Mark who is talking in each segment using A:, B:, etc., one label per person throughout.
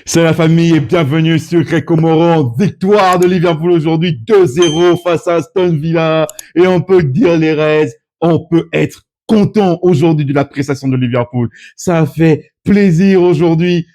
A: C'est la famille et bienvenue sur Greg Comoran. Victoire de Liverpool aujourd'hui 2-0 face à Aston Villa. Et on peut dire les Reds, on peut être content aujourd'hui de la prestation de Liverpool. Ça a fait plaisir aujourd'hui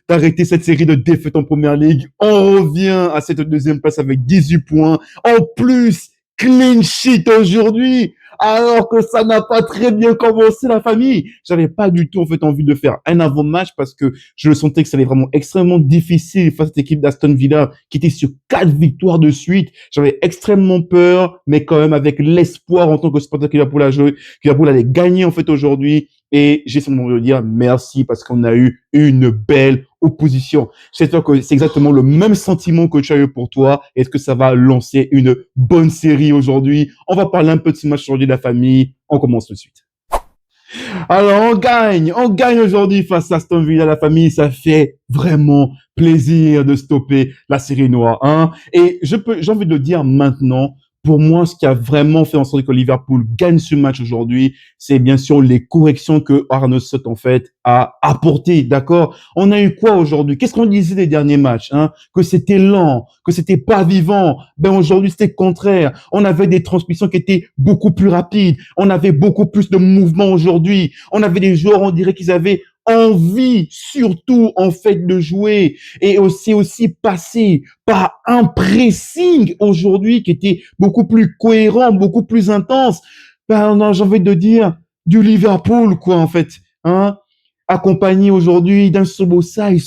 A: d'arrêter cette série de défaites en Première Ligue. On revient à cette deuxième place avec 18 points. En plus, clean sheet aujourd'hui. Alors que ça n'a pas très bien commencé la famille. J'avais pas du tout en fait envie de faire un avant-match parce que je le sentais que ça allait vraiment extrêmement difficile face à cette équipe d'Aston Villa qui était sur 4 victoires de suite. J'avais extrêmement peur, mais quand même avec l'espoir en tant que supporter que Liverpool allait gagner en fait aujourd'hui. Et j'ai simplement de dire merci parce qu'on a eu une belle opposition. J'espère que c'est exactement le même sentiment que tu as eu pour toi. Est-ce que ça va lancer une bonne série aujourd'hui? On va parler un peu de ce match aujourd'hui de la famille. On commence tout de suite. Alors, on gagne aujourd'hui face à Aston Villa, la famille. Ça fait vraiment plaisir de stopper la série noire, Et j'ai envie de le dire maintenant. Pour moi, ce qui a vraiment fait en sorte que Liverpool gagne ce match aujourd'hui, c'est bien sûr les corrections que Arne Slot, en fait, a apportées, d'accord? On a eu quoi aujourd'hui? Qu'est-ce qu'on disait des derniers matchs, Que c'était lent, que c'était pas vivant. Ben, aujourd'hui, c'était le contraire. On avait des transmissions qui étaient beaucoup plus rapides. On avait beaucoup plus de mouvements aujourd'hui. On avait des joueurs, on dirait qu'ils avaient envie, surtout, en fait, de jouer. Et aussi passé par un pressing aujourd'hui qui était beaucoup plus cohérent, beaucoup plus intense. Ben, non, j'ai envie de dire du Liverpool, quoi, en fait, accompagné aujourd'hui d'un Szoboszlai.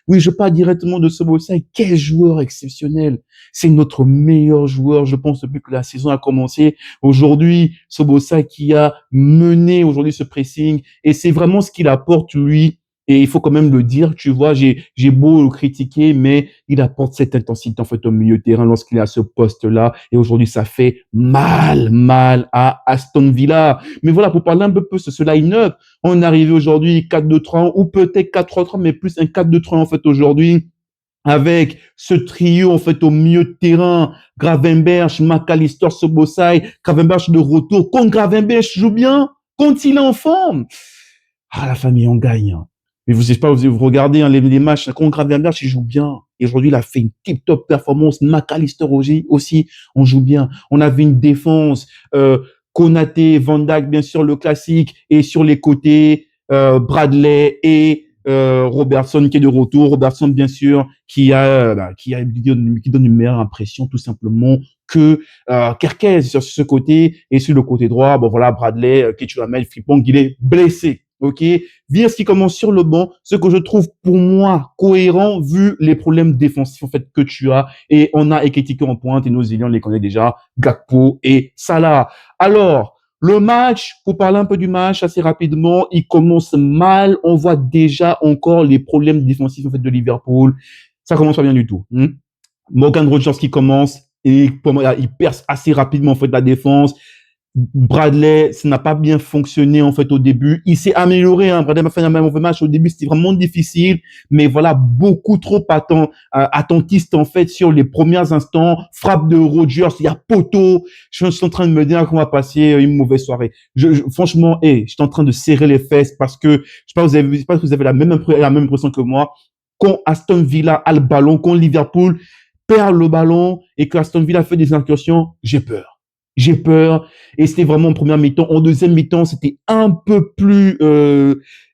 A: Oui, je parle directement de Szoboszlai. Quel joueur exceptionnel. C'est notre meilleur joueur, je pense, depuis que la saison a commencé. Aujourd'hui, Szoboszlai qui a mené aujourd'hui ce pressing et c'est vraiment ce qu'il apporte, lui. Et il faut quand même le dire, tu vois, j'ai beau le critiquer, mais il apporte cette intensité, en fait, au milieu de terrain lorsqu'il est à ce poste-là. Et aujourd'hui, ça fait mal à Aston Villa. Mais voilà, pour parler un peu de ce line-up, on est arrivé aujourd'hui 4-2-3-1 ou peut-être 4-3-3, mais plus un 4-2-3 en fait aujourd'hui avec ce trio en fait au milieu de terrain, Gravenberch, McAllister, Szoboszlai, Gravenberch de retour. Quand Gravenberch joue bien, quand il est en forme, la famille on gagne. Mais vous savez pas, vous regardez les matchs, quand Gravenberch il joue bien. Et aujourd'hui, il a fait une tip-top performance. McAllister aussi, on joue bien. On avait une défense, Konaté, Van Dijk, bien sûr, le classique. Et sur les côtés, Bradley et Robertson qui est de retour. Robertson, bien sûr, qui donne une meilleure impression, tout simplement, que Kerkez sur ce côté. Et sur le côté droit, bon voilà, Bradley, Ketuamel, Frimpong, il est blessé. Ok, Viers qui commence sur le banc, ce que je trouve pour moi cohérent vu les problèmes défensifs en fait que tu as. Et on a Ekitike en pointe et nos ailiers on les connaît déjà, Gakpo et Salah. Alors, le match, pour parler un peu du match assez rapidement, il commence mal. On voit déjà encore les problèmes défensifs en fait de Liverpool. Ça commence pas bien du tout. Morgan Rogers qui commence et pour moi, il perce assez rapidement en fait la défense. Bradley, ça n'a pas bien fonctionné en fait au début. Il s'est amélioré. Bradley m'a fait un mauvais match au début, c'était vraiment difficile, mais voilà beaucoup trop attentiste en fait sur les premiers instants. Frappe de Rodgers, il y a poteau. Je suis en train de me dire qu'on va passer une mauvaise soirée. Franchement, je suis en train de serrer les fesses parce que je sais pas si vous avez la même impression que moi. Quand Aston Villa a le ballon, quand Liverpool perd le ballon et que Aston Villa fait des incursions, j'ai peur et c'était vraiment en première mi-temps. En deuxième mi-temps, c'était un peu plus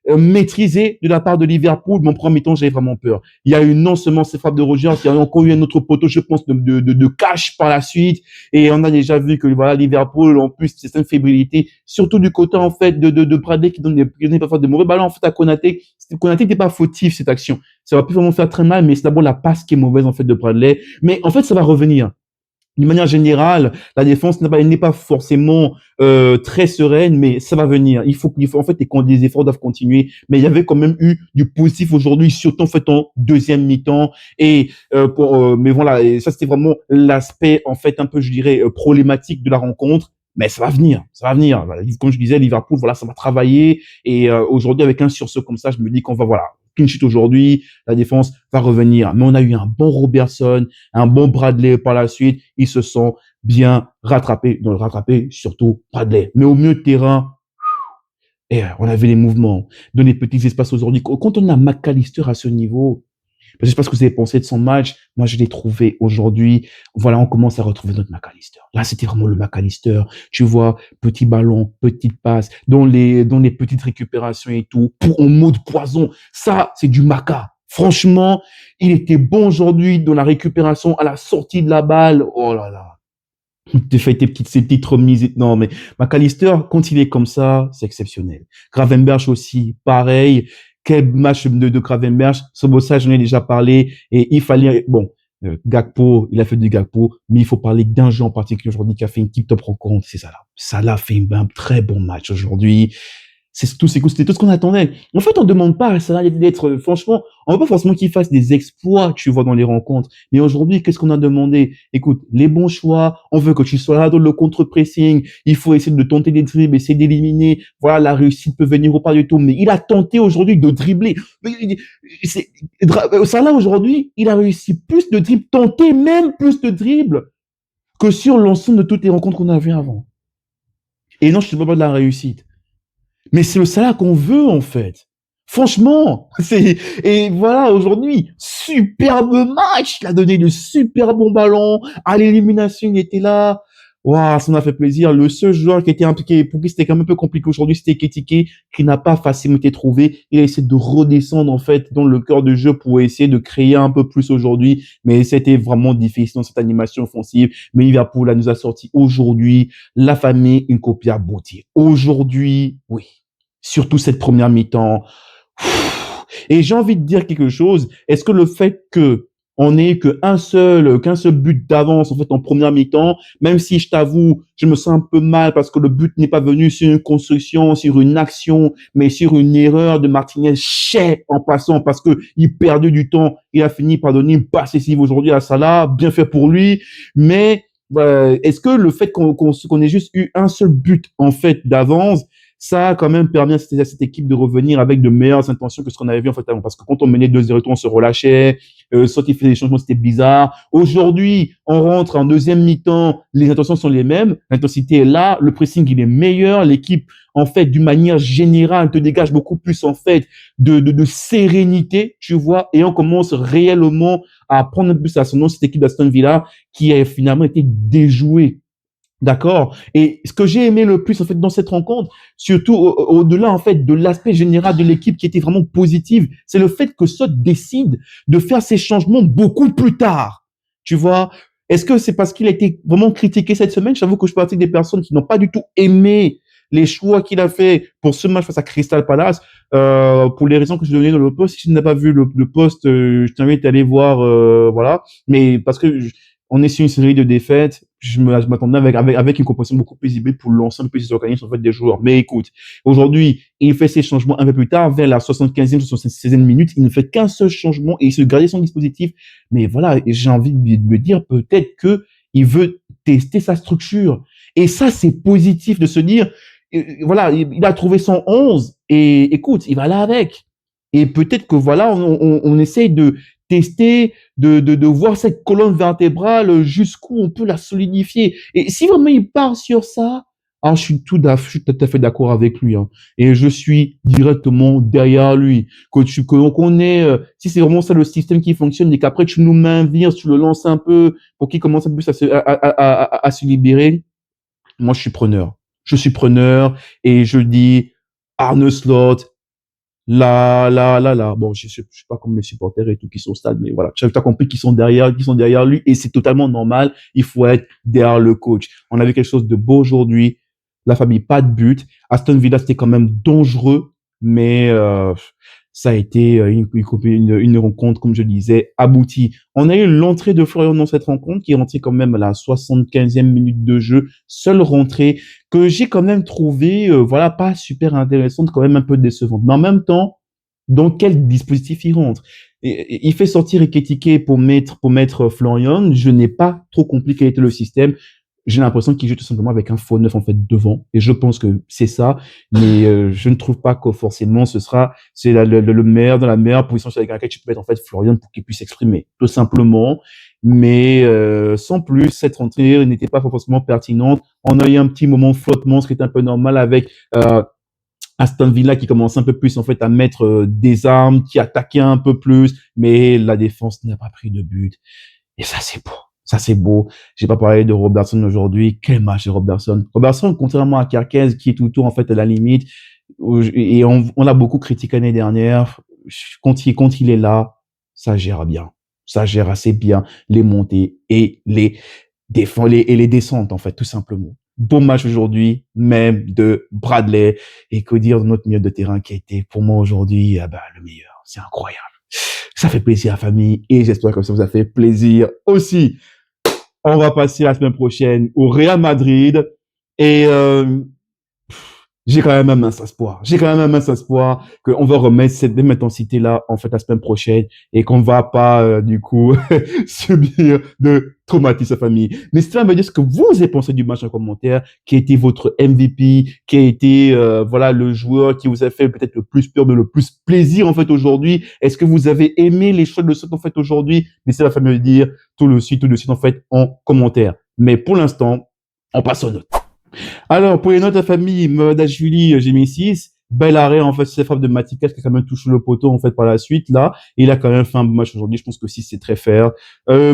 A: maîtrisé de la part de Liverpool. Mais en première mi-temps, j'avais vraiment peur. Il y a eu non seulement ces frappes de Rogers, il y a encore eu un autre poteau, je pense, de cash par la suite. Et on a déjà vu que voilà, Liverpool, en plus, c'est une fébrilité, surtout du côté en fait de Bradley qui donne parfois de mauvais ballons en fait à Konaté. Konaté n'était pas fautif cette action. Ça va plus vraiment faire très mal, mais c'est d'abord la passe qui est mauvaise en fait de Bradley. Mais en fait, ça va revenir. D'une manière générale, la défense n'est pas forcément très sereine, mais ça va venir. Il faut en fait les efforts doivent continuer. Mais il y avait quand même eu du positif aujourd'hui, surtout en fait en deuxième mi-temps. Et mais voilà, et ça c'était vraiment l'aspect en fait un peu, je dirais, problématique de la rencontre. Mais ça va venir. Voilà, comme je disais, Liverpool, voilà, ça va travailler. Et aujourd'hui, avec un sursaut comme ça, je me dis qu'on va voilà. Clean sheet aujourd'hui, la défense va revenir. Mais on a eu un bon Robertson, un bon Bradley par la suite. Ils se sont bien rattrapés, surtout Bradley. Mais au milieu de terrain, Et on avait les mouvements, donner des petits espaces aujourd'hui. Quand on a McAllister à ce niveau, je sais pas ce que vous avez pensé de son match. Moi, je l'ai trouvé aujourd'hui. Voilà, on commence à retrouver notre McAllister. Là, c'était vraiment le McAllister. Tu vois, petit ballon, petite passe, dans les petites récupérations et tout, en mode poison. Ça, c'est du Maca. Franchement, il était bon aujourd'hui dans la récupération à la sortie de la balle. Oh là là. Tu fais ces petites remises. Non, mais McAllister, quand il est comme ça, c'est exceptionnel. Gravenberch aussi, pareil. Quel match de Gravenberch. Sobosa, j'en ai déjà parlé. Et il fallait, bon, Gakpo, il a fait du Gakpo, mais il faut parler d'un jeu en particulier aujourd'hui qui a fait une tip top rencontre, c'est Salah. Salah a fait un très bon match aujourd'hui. C'était tout ce qu'on attendait. En fait, on ne demande pas à Salah d'être, franchement, on ne veut pas forcément qu'il fasse des exploits, tu vois, dans les rencontres. Mais aujourd'hui, qu'est-ce qu'on a demandé? Écoute, les bons choix, on veut que tu sois là dans le contre-pressing, il faut essayer de tenter des dribbles, essayer d'éliminer. Voilà, la réussite peut venir ou pas du tout. Mais il a tenté aujourd'hui de dribbler. Salah, aujourd'hui, il a réussi plus de dribbles, tenté même plus de dribbles que sur l'ensemble de toutes les rencontres qu'on avait avant. Et non, je ne te parle pas de la réussite. Mais c'est le salaire qu'on veut, en fait. Franchement, et voilà, aujourd'hui, superbe match. Il a donné de super bons ballons. À l'élimination, il était là. Waouh, ça m'a fait plaisir. Le seul joueur qui était impliqué, pour qui c'était quand même un peu compliqué aujourd'hui, c'était Ketike, qui n'a pas facilement été trouvé. Il a essayé de redescendre, en fait, dans le cœur de jeu pour essayer de créer un peu plus aujourd'hui. Mais c'était vraiment difficile dans cette animation offensive. Mais Liverpool, là, nous a sorti aujourd'hui la famille, une copie à beauté. Aujourd'hui, oui. Surtout cette première mi-temps. Et j'ai envie de dire quelque chose. Est-ce que le fait que on ait qu'un seul but d'avance, en fait, en première mi-temps, même si je t'avoue, je me sens un peu mal parce que le but n'est pas venu sur une construction, sur une action, mais sur une erreur de Martinez chais en passant parce que il perdait du temps. Il a fini par donner une passe décisive aujourd'hui à Salah. Bien fait pour lui. Mais, est-ce que le fait qu'on ait juste eu un seul but, en fait, d'avance, ça a quand même permis à cette équipe de revenir avec de meilleures intentions que ce qu'on avait vu en fait avant. Parce que quand on menait 2-0, on se relâchait, soit il fait des changements, c'était bizarre. Aujourd'hui, on rentre en deuxième mi-temps, les intentions sont les mêmes, l'intensité est là, le pressing il est meilleur, l'équipe en fait d'une manière générale te dégage beaucoup plus en fait de sérénité, tu vois, et on commence réellement à prendre un peu plus à son nom cette équipe d'Aston Villa qui a finalement été déjouée. D'accord. Et ce que j'ai aimé le plus en fait dans cette rencontre, surtout au-delà en fait de l'aspect général de l'équipe qui était vraiment positive, c'est le fait que Sot décide de faire ces changements beaucoup plus tard. Tu vois. Est-ce que c'est parce qu'il a été vraiment critiqué cette semaine? J'avoue que je fais partie des personnes qui n'ont pas du tout aimé les choix qu'il a fait pour ce match face à Crystal Palace, pour les raisons que je donnais dans le post. Si tu n'as pas vu le post, je t'invite à aller voir, voilà. Mais parce que on est sur une série de défaites. Je m'attendais avec une composition beaucoup plus hybride pour l'ensemble des organismes en fait des joueurs. Mais écoute, aujourd'hui, il fait ses changements un peu plus tard, vers la 75e, 76e minute. Il ne fait qu'un seul changement et il se gardait son dispositif. Mais voilà, j'ai envie de me dire peut-être que il veut tester sa structure. Et ça, c'est positif de se dire, voilà, il a trouvé son 11 et écoute, il va là avec. Et peut-être que voilà, on essaye de tester, de voir cette colonne vertébrale jusqu'où on peut la solidifier. Et si vraiment il part sur ça, je suis je suis tout à fait d'accord avec lui. Hein. Et je suis directement derrière lui. Qu'on ait, si c'est vraiment ça le système qui fonctionne et qu'après tu nous mets un virus, tu le lances un peu pour qu'il commence un peu à se libérer, moi je suis preneur. Je suis preneur et je dis Arne Slot, là. Bon, je suis pas comme les supporters et tout qui sont au stade, mais voilà. Tu as compris qu'ils sont derrière lui et c'est totalement normal. Il faut être derrière le coach. On avait quelque chose de beau aujourd'hui. La famille, pas de but. Aston Villa, c'était quand même dangereux, mais ça a été une rencontre, comme je disais, aboutie. On a eu l'entrée de Florian dans cette rencontre qui est rentré quand même à la 75e minute de jeu. Seule rentrée que j'ai quand même trouvé, voilà, pas super intéressante, quand même un peu décevante. Mais en même temps, dans quel dispositif il rentre? Il fait sortir Ekitike pour mettre Florian. Je n'ai pas trop compris quel était le système. J'ai l'impression qu'il joue tout simplement avec un faux neuf en fait devant, et je pense que c'est ça. Mais je ne trouve pas que forcément c'est le meilleur dans la meilleure position sur laquelle tu peux mettre en fait Florian pour qu'il puisse s'exprimer, tout simplement. Mais sans plus, cette rentrée n'était pas forcément pertinente. On a eu un petit moment de flottement, ce qui est un peu normal avec Aston Villa qui commence un peu plus en fait à mettre des armes, qui attaquait un peu plus, mais la défense n'a pas pris de but. Et ça, c'est beau. Ça, c'est beau. J'ai pas parlé de Robertson aujourd'hui. Quel match de Robertson. Robertson, contrairement à Kerkez, qui est tout le temps, en fait, à la limite, et on l'a beaucoup critiqué l'année dernière, quand il est là, ça gère bien. Ça gère assez bien les montées et les descentes, en fait, tout simplement. Beau match aujourd'hui, même de Bradley. Et que dire de notre milieu de terrain qui a été, pour moi, aujourd'hui, ah bah, le meilleur. C'est incroyable. Ça fait plaisir à la famille et j'espère que ça vous a fait plaisir aussi. On va passer la semaine prochaine au Real Madrid et j'ai quand même un mince espoir. J'ai quand même un mince espoir qu'on va remettre cette même intensité-là, en fait, la semaine prochaine et qu'on va pas, du coup, subir de traumatisme à famille. N'hésitez pas à me dire ce que vous avez pensé du match en commentaire, qui a été votre MVP, qui a été, voilà, le joueur qui vous a fait peut-être le plus peur, mais le plus plaisir, en fait, aujourd'hui. Est-ce que vous avez aimé les choix de ce qu'on fait aujourd'hui? N'hésitez pas à me le dire tout de suite, en fait, en commentaire. Mais pour l'instant, on passe aux notes. Alors, pour les notes à famille, Mohamed Julie, j'ai mis 6. Bel arrêt, en fait, c'est frappe de Matikas qui a quand même touché le poteau, en fait, par la suite, là. Il a quand même fait un bon match aujourd'hui. Je pense que 6, c'est très fair.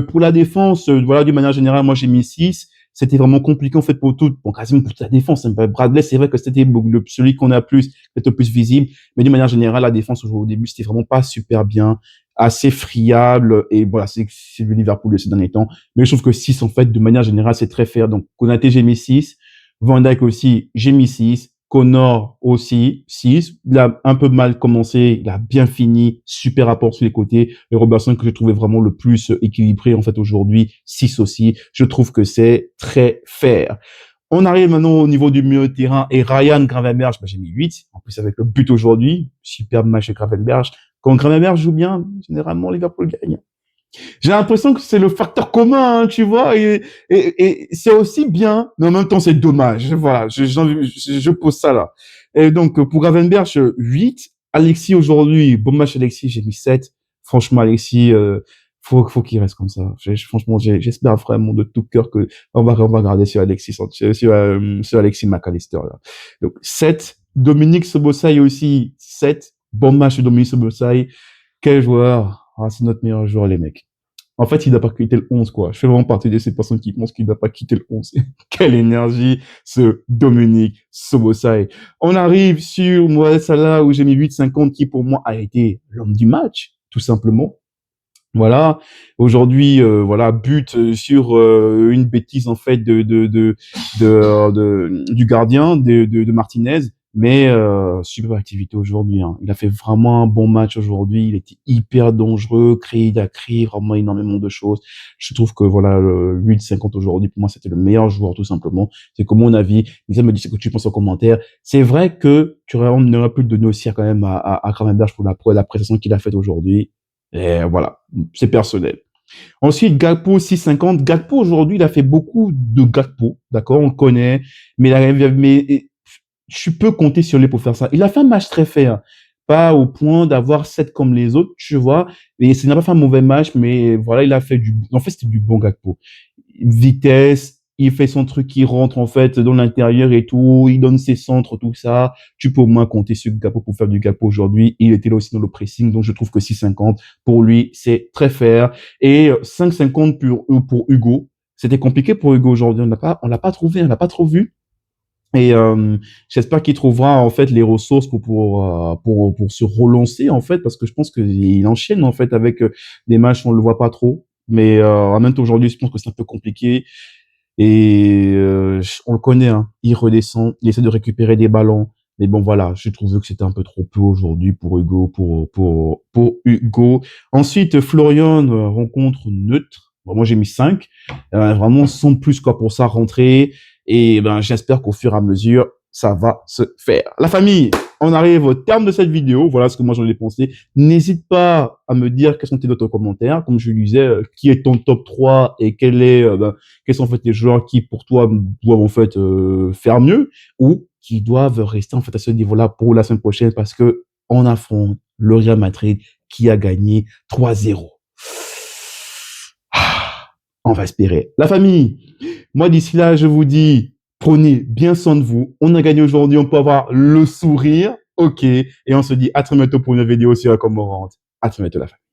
A: Pour la défense, voilà, d'une manière générale, moi, j'ai mis 6. C'était vraiment compliqué, en fait, bon, quasiment pour toute la défense. Hein. Bradley, c'est vrai que c'était celui qu'on a plus, peut-être le plus visible. Mais d'une manière générale, la défense, au début, c'était vraiment pas super bien, assez friable. Et voilà, c'est le Liverpool de ces derniers temps. Mais je trouve que 6, en fait, de manière générale, c'est très fair. Donc, Konaté, j'ai mis 6. Van Dijk aussi, j'ai mis 6. Connor aussi, 6. Il a un peu mal commencé, il a bien fini, super apport sur les côtés. Et Robertson, que je trouvais vraiment le plus équilibré, en fait, aujourd'hui, 6 aussi. Je trouve que c'est très fair. On arrive maintenant au niveau du milieu de terrain et Ryan Gravenberch, j'ai mis 8. En plus, avec le but aujourd'hui, superbe match de Gravenberch. Quand Gravenberch joue bien, généralement, Liverpool gagne. J'ai l'impression que c'est le facteur commun, hein, tu vois, et c'est aussi bien, mais en même temps, c'est dommage. Voilà, je pose ça là. Et donc, pour Gravenberch, 8. Alexis, aujourd'hui, bon match Alexis, j'ai mis 7. Franchement, Alexis, faut qu'il reste comme ça. Franchement, j'espère vraiment de tout cœur que on va regarder sur Alexis, sur Alexis McAllister, là. Donc, 7. Dominique Szoboszlai aussi, 7. Bon match de Dominique Szoboszlai. Quel joueur! Ah, c'est notre meilleur joueur, les mecs. En fait, il n'a pas quitté le 11, quoi. Je fais vraiment partie de ces personnes qui pensent qu'il n'a pas quitté le 11. Quelle énergie, ce Dominique Szoboszlai. On arrive sur Mohamed Salah, où j'ai mis 8,50, qui pour moi a été l'homme du match, tout simplement. Voilà. Aujourd'hui, voilà, but sur une bêtise en fait du gardien de Martinez, mais super activité aujourd'hui. Hein. Il a fait vraiment un bon match aujourd'hui. Il était hyper dangereux, il a créé vraiment énormément de choses. Je trouve que voilà, le 8,50 aujourd'hui pour moi c'était le meilleur joueur tout simplement. C'est comme mon avis. Ça me dit ce que tu penses en commentaire. C'est vrai que tu aurais pu le donner aussi quand même à Gravenberch pour la prestation qu'il a faite aujourd'hui. Et voilà, c'est personnel. Ensuite, Gakpo 6,50. Gakpo, aujourd'hui, il a fait beaucoup de Gakpo, d'accord, on le connaît, mais je peux compter sur lui pour faire ça. Il a fait un match très fair, pas au point d'avoir 7 comme les autres, tu vois, et il n'a pas fait un mauvais match, mais voilà, en fait, c'était du bon Gakpo. Vitesse, il fait son truc, il rentre en fait dans l'intérieur et tout, il donne ses centres, tout ça. Tu peux au moins compter sur Gakpo pour faire du Gakpo aujourd'hui. Il était là aussi dans le pressing, donc je trouve que 6,50 pour lui, c'est très fair. Et 5,50 pour Hugo. C'était compliqué pour Hugo aujourd'hui. On l'a pas trouvé, on l'a pas trop vu. Et j'espère qu'il trouvera en fait les ressources pour se relancer en fait, parce que je pense qu'il enchaîne en fait avec des matchs où on le voit pas trop. Mais en même temps aujourd'hui, je pense que c'est un peu compliqué. Et on le connaît, hein. Il redescend, il essaie de récupérer des ballons. Mais bon, voilà, j'ai trouvé que c'était un peu trop peu aujourd'hui pour Hugo, pour Hugo. Ensuite, Florian, rencontre neutre. Bon, moi, j'ai mis 5. Vraiment, sans plus quoi pour ça rentrer. Et ben, j'espère qu'au fur et à mesure, ça va se faire. La famille, on arrive au terme de cette vidéo. Voilà ce que moi j'en ai pensé. N'hésite pas à me dire quels sont tes autres commentaires. Comme je le disais, qui est ton top 3 et quels sont en fait les joueurs qui pour toi doivent en fait faire mieux ou qui doivent rester en fait à ce niveau-là pour la semaine prochaine parce que on affronte le Real Madrid qui a gagné 3-0. On va espérer. La famille, moi d'ici là, je vous dis Prenez bien soin de vous. On a gagné aujourd'hui, on peut avoir le sourire. OK. Et on se dit à très bientôt pour une vidéo sur la Comorante. À très bientôt la famille.